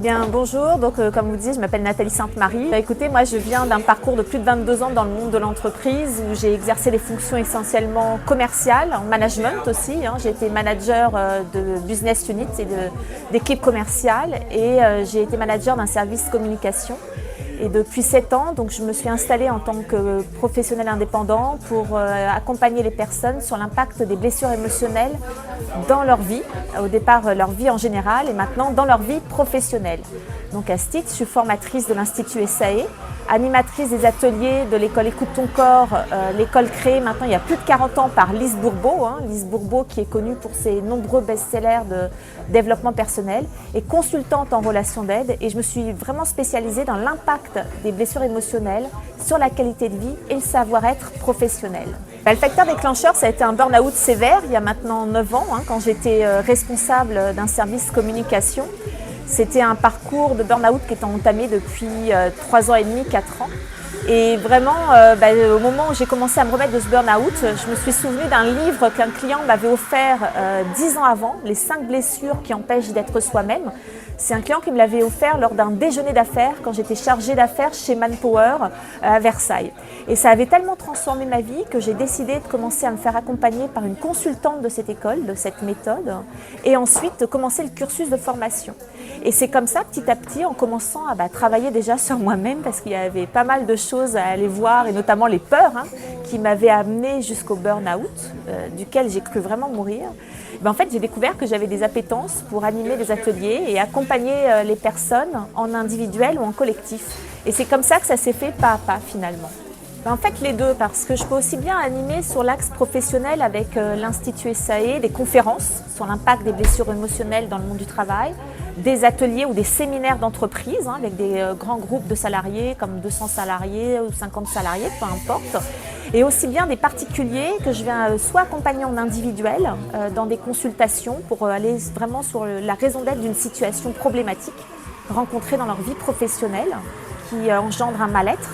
bien, bonjour. Donc, comme vous disiez, je m'appelle Nathalie Sainte-Marie. Écoutez, moi, je viens d'un parcours de plus de 22 ans dans le monde de l'entreprise où j'ai exercé des fonctions essentiellement commerciales, en management aussi. J'ai été manager de business unit et d'équipe commerciale et j'ai été manager d'un service communication. Et depuis 7 ans, donc, je me suis installée en tant que professionnel indépendant pour accompagner les personnes sur l'impact des blessures émotionnelles dans leur vie. Au départ, leur vie en général et maintenant dans leur vie professionnelle. Donc à ce titre, je suis formatrice de l'Institut SAE, animatrice des ateliers de l'école Écoute ton corps, l'école créée maintenant il y a plus de 40 ans par Lise Bourbeau. Lise Bourbeau qui est connue pour ses nombreux best-sellers de développement personnel et consultante en relations d'aide. Et je me suis vraiment spécialisée dans l'impact des blessures émotionnelles sur la qualité de vie et le savoir-être professionnel. Le facteur déclencheur, ça a été un burn-out sévère il y a maintenant 9 ans, quand j'étais responsable d'un service communication. C'était un parcours de burn-out qui était entamé depuis 3 ans et demi, 4 ans. Et vraiment, au moment où j'ai commencé à me remettre de ce burn-out, je me suis souvenue d'un livre qu'un client m'avait offert 10 ans avant, Les 5 blessures qui empêchent d'être soi-même. C'est un client qui me l'avait offert lors d'un déjeuner d'affaires quand j'étais chargée d'affaires chez Manpower à Versailles. Et ça avait tellement transformé ma vie que j'ai décidé de commencer à me faire accompagner par une consultante de cette école, de cette méthode, et ensuite de commencer le cursus de formation. Et c'est comme ça, petit à petit, en commençant à travailler déjà sur moi-même, parce qu'il y avait pas mal de choses à aller voir, et notamment les peurs qui m'avaient amené jusqu'au burn-out, duquel j'ai cru vraiment mourir. En fait, j'ai découvert que j'avais des appétences pour animer des ateliers et accompagner les personnes en individuel ou en collectif. Et c'est comme ça que ça s'est fait pas à pas finalement. En fait, les deux, parce que je peux aussi bien animer sur l'axe professionnel avec l'Institut SAE, des conférences sur l'impact des blessures émotionnelles dans le monde du travail, des ateliers ou des séminaires d'entreprise avec des grands groupes de salariés comme 200 salariés ou 50 salariés, peu importe. Et aussi bien des particuliers que je viens soit accompagner en individuel dans des consultations pour aller vraiment sur la raison d'être d'une situation problématique rencontrée dans leur vie professionnelle qui engendre un mal-être,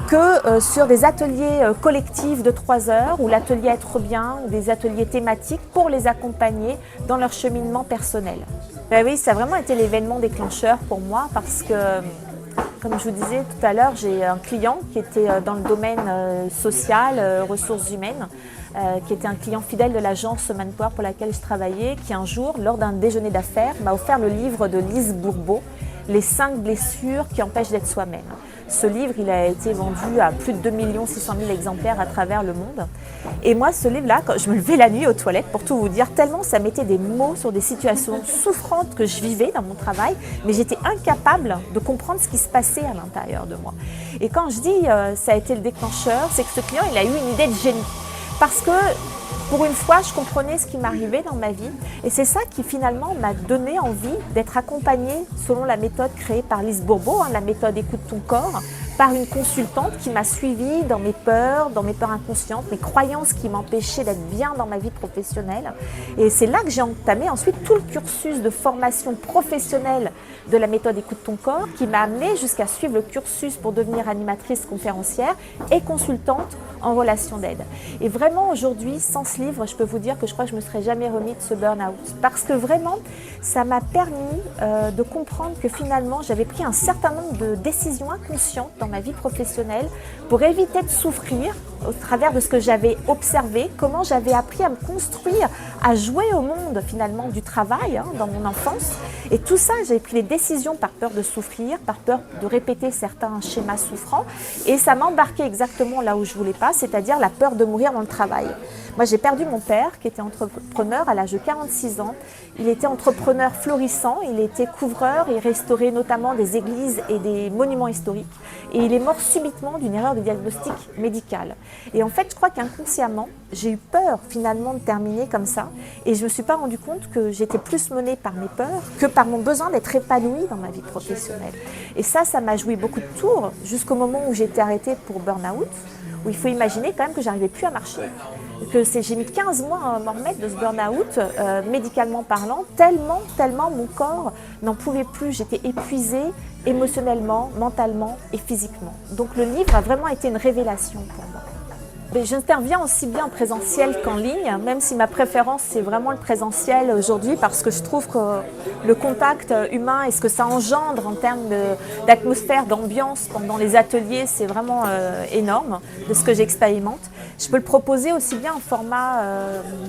que sur des ateliers collectifs de 3 heures ou l'atelier Être bien ou des ateliers thématiques pour les accompagner dans leur cheminement personnel. Oui, ça a vraiment été l'événement déclencheur pour moi parce que, comme je vous disais tout à l'heure, j'ai un client qui était dans le domaine social, ressources humaines, qui était un client fidèle de l'agence Manpower pour laquelle je travaillais, qui un jour, lors d'un déjeuner d'affaires, m'a offert le livre de Lise Bourbeau, Les 5 blessures qui empêchent d'être soi-même. Ce livre, il a été vendu à plus de 2 600 000 exemplaires à travers le monde. Et moi, ce livre-là, quand je me levais la nuit aux toilettes, pour tout vous dire, tellement ça mettait des mots sur des situations souffrantes que je vivais dans mon travail, mais j'étais incapable de comprendre ce qui se passait à l'intérieur de moi. Et quand je dis ça a été le déclencheur, c'est que ce client, il a eu une idée de génie. Parce que pour une fois, je comprenais ce qui m'arrivait dans ma vie et c'est ça qui finalement m'a donné envie d'être accompagnée selon la méthode créée par Lise Bourbeau, la méthode Écoute ton corps, par une consultante qui m'a suivie dans mes peurs inconscientes, mes croyances qui m'empêchaient d'être bien dans ma vie professionnelle. Et c'est là que j'ai entamé ensuite tout le cursus de formation professionnelle de la méthode Écoute ton corps qui m'a amenée jusqu'à suivre le cursus pour devenir animatrice conférencière et consultante en relations d'aide. Et vraiment aujourd'hui, sans ce livre, je peux vous dire que je crois que je ne me serais jamais remis de ce burn-out. Parce que vraiment, ça m'a permis de comprendre que finalement, j'avais pris un certain nombre de décisions inconscientes dans ma vie professionnelle pour éviter de souffrir au travers de ce que j'avais observé, comment j'avais appris à me construire, à jouer au monde finalement du travail dans mon enfance. Et tout ça, j'ai pris les décisions par peur de souffrir, par peur de répéter certains schémas souffrants. Et ça m'a embarqué exactement là où je ne voulais pas, c'est-à-dire la peur de mourir dans le travail. Moi, j'ai perdu mon père qui était entrepreneur à l'âge de 46 ans. Il était entrepreneur florissant, il était couvreur, il restaurait notamment des églises et des monuments historiques. Et il est mort subitement d'une erreur de diagnostic médical. Et en fait, je crois qu'inconsciemment, j'ai eu peur finalement de terminer comme ça. Et je ne me suis pas rendu compte que j'étais plus menée par mes peurs que par mon besoin d'être épanouie dans ma vie professionnelle. Et ça m'a joué beaucoup de tours jusqu'au moment où j'ai été arrêtée pour burn-out, où il faut imaginer quand même que j'arrivais plus à marcher. J'ai mis 15 mois à m'en remettre de ce burn-out, médicalement parlant, tellement mon corps n'en pouvait plus. J'étais épuisée émotionnellement, mentalement et physiquement. Donc le livre a vraiment été une révélation pour moi. Mais j'interviens aussi bien en présentiel qu'en ligne, même si ma préférence c'est vraiment le présentiel aujourd'hui parce que je trouve que le contact humain et ce que ça engendre en termes d'atmosphère, d'ambiance pendant les ateliers, c'est vraiment énorme de ce que j'expérimente. Je peux le proposer aussi bien en format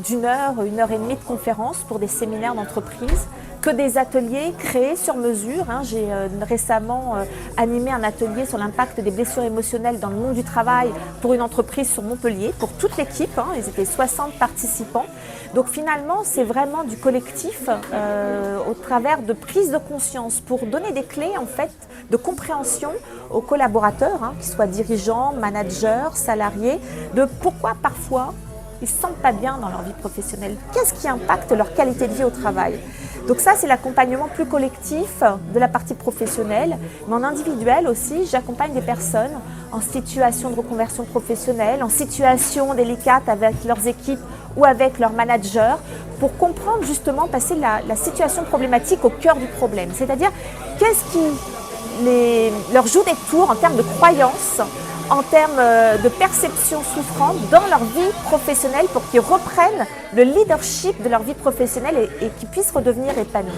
d'1 heure, 1 heure et demie de conférence pour des séminaires d'entreprise que des ateliers créés sur mesure. J'ai récemment animé un atelier sur l'impact des blessures émotionnelles dans le monde du travail pour une entreprise sur Montpellier, pour toute l'équipe. Ils étaient 60 participants. Donc finalement, c'est vraiment du collectif au travers de prise de conscience pour donner des clés en fait de compréhension aux collaborateurs, qu'ils soient dirigeants, managers, salariés, de pourquoi parfois ils ne se sentent pas bien dans leur vie professionnelle. Qu'est-ce qui impacte leur qualité de vie au travail? Donc ça, c'est l'accompagnement plus collectif de la partie professionnelle. Mais en individuel aussi, j'accompagne des personnes en situation de reconversion professionnelle, en situation délicate avec leurs équipes ou avec leurs managers, pour comprendre justement, passer la situation problématique au cœur du problème. C'est-à-dire, qu'est-ce qui leur joue des tours en termes de croyances, en termes de perception souffrante dans leur vie professionnelle pour qu'ils reprennent le leadership de leur vie professionnelle et qu'ils puissent redevenir épanouis.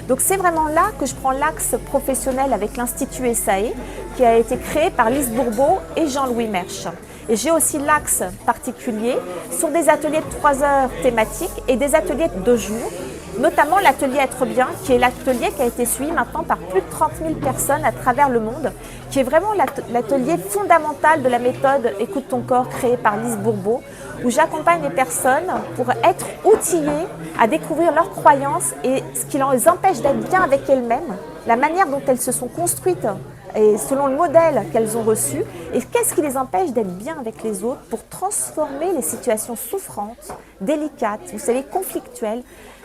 Donc c'est vraiment là que je prends l'axe professionnel avec l'Institut SAE qui a été créé par Lise Bourbeau et Jean-Louis Mersch. Et j'ai aussi l'axe particulier sur des ateliers de 3 heures thématiques et des ateliers de 2 jours, notamment l'atelier Être Bien, qui est l'atelier qui a été suivi maintenant par plus de 30 000 personnes à travers le monde, qui est vraiment l'atelier fondamental de la méthode Écoute ton corps créée par Lise Bourbeau, où j'accompagne les personnes pour être outillées à découvrir leurs croyances et ce qui les empêche d'être bien avec elles-mêmes, la manière dont elles se sont construites et selon le modèle qu'elles ont reçu, et qu'est-ce qui les empêche d'être bien avec les autres pour transformer les situations souffrantes, délicates, vous savez, conflictuelles,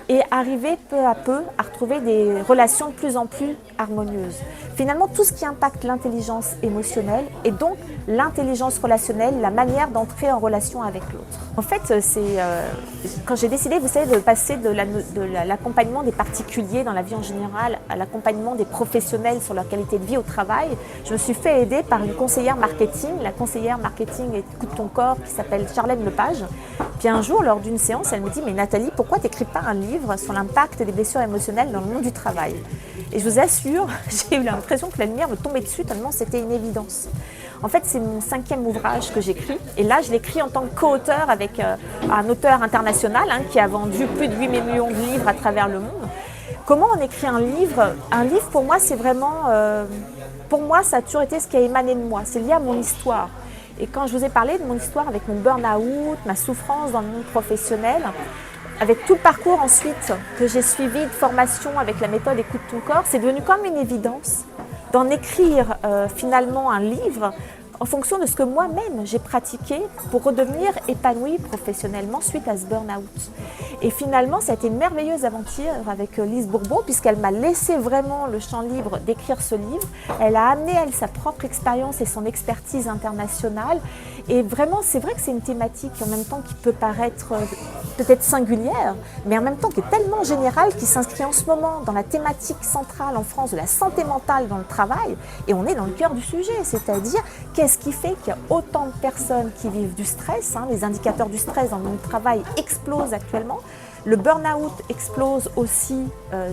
et arriver peu à peu à retrouver des relations de plus en plus harmonieuses. Finalement, tout ce qui impacte l'intelligence émotionnelle et donc l'intelligence relationnelle, la manière d'entrer en relation avec l'autre. En fait, quand j'ai décidé, vous savez, de passer de l'accompagnement des particuliers dans la vie en général à l'accompagnement des professionnels sur leur qualité de vie au travail, je me suis fait aider par une conseillère marketing, la conseillère marketing Écoute ton corps qui s'appelle Charlène Lepage. Puis un jour, lors d'une séance, elle me dit « Mais Nathalie, pourquoi tu n'écris pas un livre sur l'impact des blessures émotionnelles dans le monde du travail ?» Et je vous assure, j'ai eu l'impression que la lumière me tombait dessus tellement c'était une évidence. En fait, c'est mon 5e ouvrage que j'écris. Et là, je l'écris en tant que co-auteur avec un auteur international qui a vendu plus de 8 millions de livres à travers le monde. Comment on écrit un livre? Un livre, pour moi, c'est vraiment... pour moi, ça a toujours été ce qui a émané de moi. C'est lié à mon histoire. Et quand je vous ai parlé de mon histoire avec mon burn-out, ma souffrance dans le monde professionnel, avec tout le parcours ensuite que j'ai suivi de formation avec la méthode Écoute ton corps, c'est devenu comme une évidence d'en écrire finalement un livre en fonction de ce que moi-même j'ai pratiqué pour redevenir épanouie professionnellement suite à ce burn-out. Et finalement, ça a été une merveilleuse aventure avec Lise Bourbeau puisqu'elle m'a laissé vraiment le champ libre d'écrire ce livre. Elle a amené, elle, sa propre expérience et son expertise internationale. Et vraiment, c'est vrai que c'est une thématique en même temps qui peut paraître peut-être singulière, mais en même temps qui est tellement générale, qui s'inscrit en ce moment dans la thématique centrale en France de la santé mentale dans le travail. Et on est dans le cœur du sujet, c'est-à-dire qu'est-ce qui fait qu'il y a autant de personnes qui vivent du stress, les indicateurs du stress dans le monde du travail explosent actuellement. Le burn-out explose aussi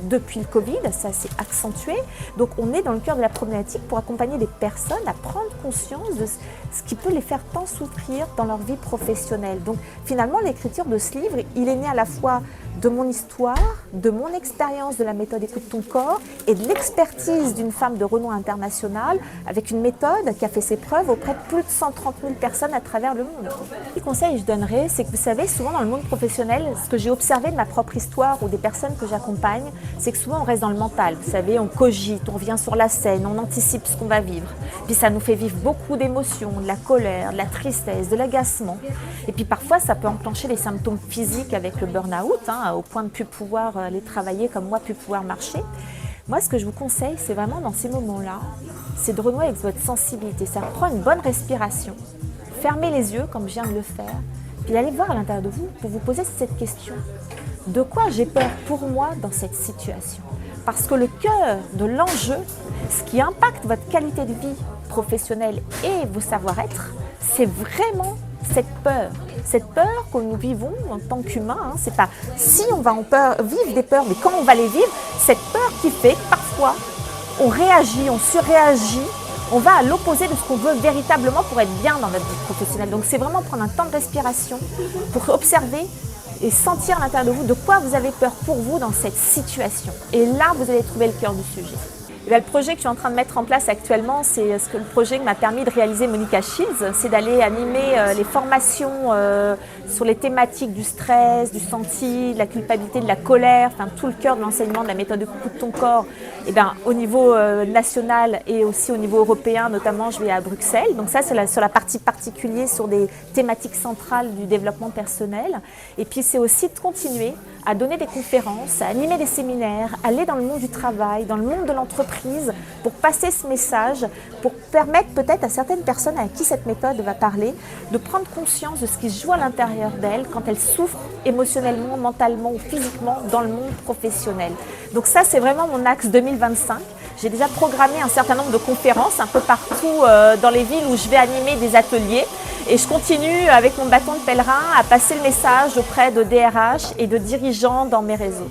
depuis le Covid, ça s'est accentué. Donc on est dans le cœur de la problématique pour accompagner les personnes à prendre conscience de ce qui peut les faire tant souffrir dans leur vie professionnelle. Donc finalement, l'écriture de ce livre, il est né à la fois de mon histoire, de mon expérience de la méthode Écoute ton corps et de l'expertise d'une femme de renom international avec une méthode qui a fait ses preuves auprès de plus de 130 000 personnes à travers le monde. Le conseil que je donnerais, c'est que vous savez, souvent dans le monde professionnel, ce que j'ai observé de ma propre histoire ou des personnes que j'accompagne, c'est que souvent on reste dans le mental. Vous savez, on cogite, on revient sur la scène, on anticipe ce qu'on va vivre. Puis ça nous fait vivre beaucoup d'émotions, de la colère, de la tristesse, de l'agacement. Et puis parfois, ça peut enclencher les symptômes physiques avec le burn-out, au point de ne plus pouvoir aller travailler comme moi, plus pouvoir marcher. Moi, ce que je vous conseille, c'est vraiment dans ces moments-là, c'est de renouer avec votre sensibilité. Ça prend une bonne respiration, fermez les yeux comme je viens de le faire, puis allez voir à l'intérieur de vous pour vous poser cette question. De quoi j'ai peur pour moi dans cette situation? Parce que le cœur de l'enjeu, ce qui impacte votre qualité de vie professionnelle et vos savoir-être, c'est vraiment cette peur que nous vivons en tant qu'humains, hein, c'est pas si on va vivre des peurs, mais quand on va les vivre, cette peur qui fait que parfois on réagit, on surréagit, on va à l'opposé de ce qu'on veut véritablement pour être bien dans notre vie professionnelle. Donc c'est vraiment prendre un temps de respiration pour observer et sentir à l'intérieur de vous de quoi vous avez peur pour vous dans cette situation. Et là, vous allez trouver le cœur du sujet. Et bien, le projet que je suis en train de mettre en place actuellement, c'est le projet que m'a permis de réaliser Monica Shields, c'est d'aller animer les formations sur les thématiques du stress, du senti, de la culpabilité, de la colère, enfin tout le cœur de l'enseignement de la méthode de coucou de ton corps. Et bien, au niveau national et aussi au niveau européen, notamment, je vais à Bruxelles. Donc ça, c'est sur la partie particulière, sur des thématiques centrales du développement personnel. Et puis, c'est aussi de continuer à donner des conférences, à animer des séminaires, aller dans le monde du travail, dans le monde de l'entreprise pour passer ce message, pour permettre peut-être à certaines personnes à qui cette méthode va parler de prendre conscience de ce qui se joue à l'intérieur d'elles quand elles souffrent émotionnellement, mentalement ou physiquement dans le monde professionnel. Donc ça, c'est vraiment mon axe 2025. J'ai déjà programmé un certain nombre de conférences un peu partout dans les villes où je vais animer des ateliers. Et je continue avec mon bâton de pèlerin à passer le message auprès de DRH et de dirigeants dans mes réseaux.